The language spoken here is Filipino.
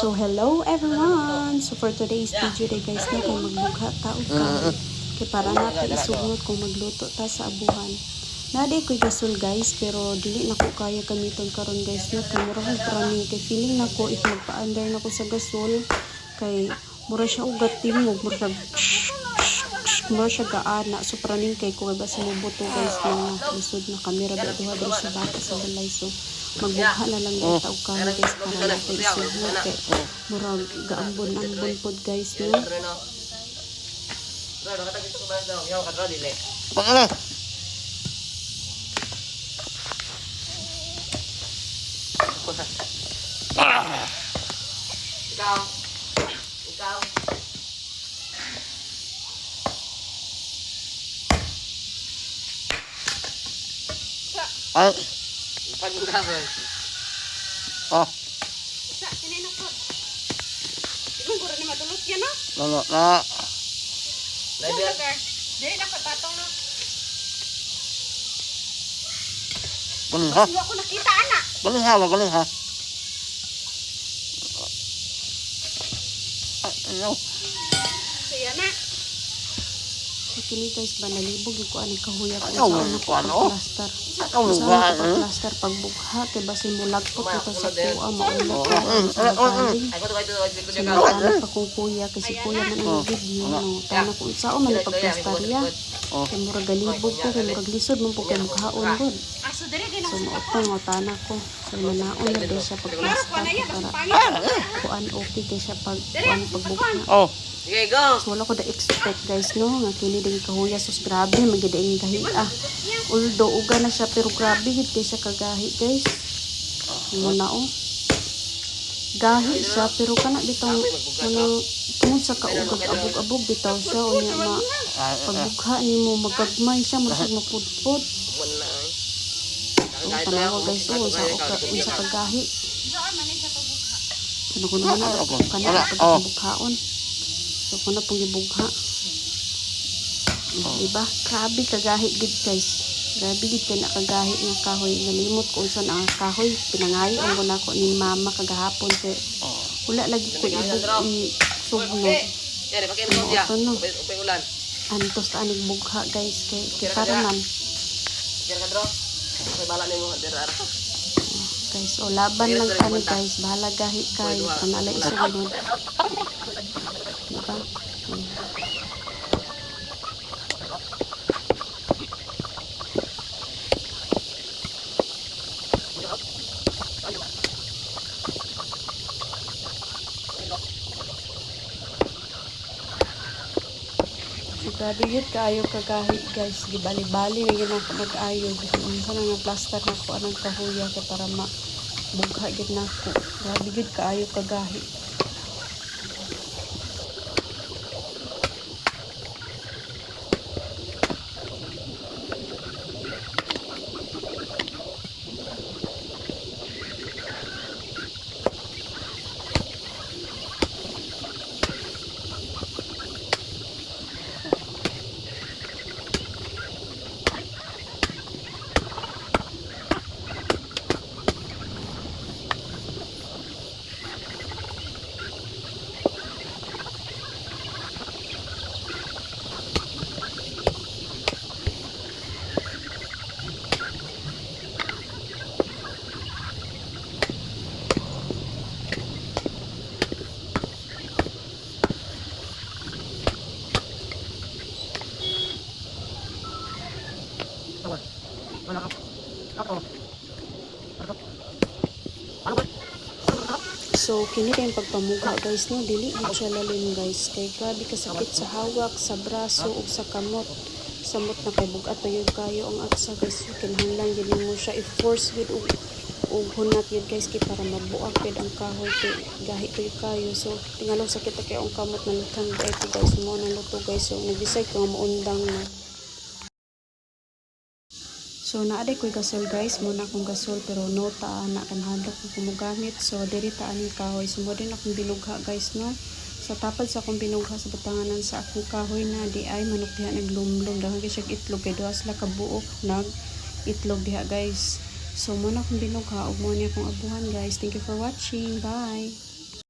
So hello everyone. So for today's video day guys, na kay magbugha ta og kahoy. Kay para natin isugnot kung magluto ta sa abuhan. Nade koy gasol guys, pero dili na ko kaya gamiton karon guys, no kay mura kog running kay feeling nako if magpa-under nako sa gasol kay mura siya og gatimog, mura siya gaana. So running kay ko ba sa buto guys na lisod na camera ba duha diri sa bata sa balay. So magbugha na lang dito og kahoy guys para natin isugnot kay mura gaambon-ambon pod guys no. Pangala. Ikaw. Ay. Pagkakas. Oh. Sa kinina po. Ibang gura ni madulot yan no? Na. Labihan. Dili na patong no. Kunin ha. Hindi ako nakita anak. Kunin ha. Ano? So yan na. So kini guys ba nalibog ko ani kahuya ko Ano? sa Ano? plaster. Ano Sa ba? plaster pagbugha kay basin mulag po kita sa tuwa maulat ko. Ako Sana pa kung kuya kasi kuya man ang video no. Tana ko sao man pagplastarya. Kay murag galibog ko kay murag lisod man po kay mukhaon gud. So mautong o tana ko. So manaon na din siya pagplastar para kuan okay kay siya pagbugha. Oh. Sige, go. So wala ko da expect guys no nga kini ding kahuya sus grabe magidaing gahiya. Although uga na siya pero grabe gid kay siya kagahi guys. Muna oh. Gahi siya pero kana bitong kanang tungod sa kaugag abog-abog bitaw siya unya ma pagbugha nimo magagmay siya masig mapudpod. So tanawa guys oh unsa kagahi. Ano ko naman kana pagbughaon. So kuno pong gibugha. Diba? Grabe kagahi gid guys. Grabe gid kay nakagahi nga kahoy. Nalimot ko unsa ang kahoy. Pinangayon ko nako ni mama kagahapon kay wala lagi ko sugno. Yan, pakai mo siya. Upay ulan. Antos ta anig bugha guys kay kitaraman. Diyan ka dro. Upay bala nimo der ara. Guys, o laban lang kani guys. Bahala gahi kayo. Kanala isugunod. Diba? Grabe yun kaayo kagahit guys. Gibali-bali na yun ako mag-ayo. Unsa na nga plaster na ko anong kahuya kay para mabugha gid nako. Grabe yun kaayo kagahit. So kini kay pagpamugha guys no, dili gid siya lalim guys kay grabe kasakit sa hawak, sa braso ug sa kamot. Samot na kay bugat payud kayo ang atsa guys. Kinahanglan gid mo siya i-force gid ug hunat gid guys kay para mabuak gid ang kahoy kay gahi payud kayo. So tingalaw sakit kay ang kamot na lutang ito guys mo na luto guys. So nag-decide ko nga maundang na. So naaday ko'y gasol guys, muna akong gasol pero no ta na kanhadlok ko kumugamit. So diri ta ani kahoy. So mo din akong binugha guys no. Sa tapad sa akong binugha sa batanganan sa akong kahoy na di ay manok diha naglumlum dahil siya itlog kay duha sila ka buok nag itlog diha guys. So muna akong binugha ug mo ni akong abuhan guys. Thank you for watching. Bye.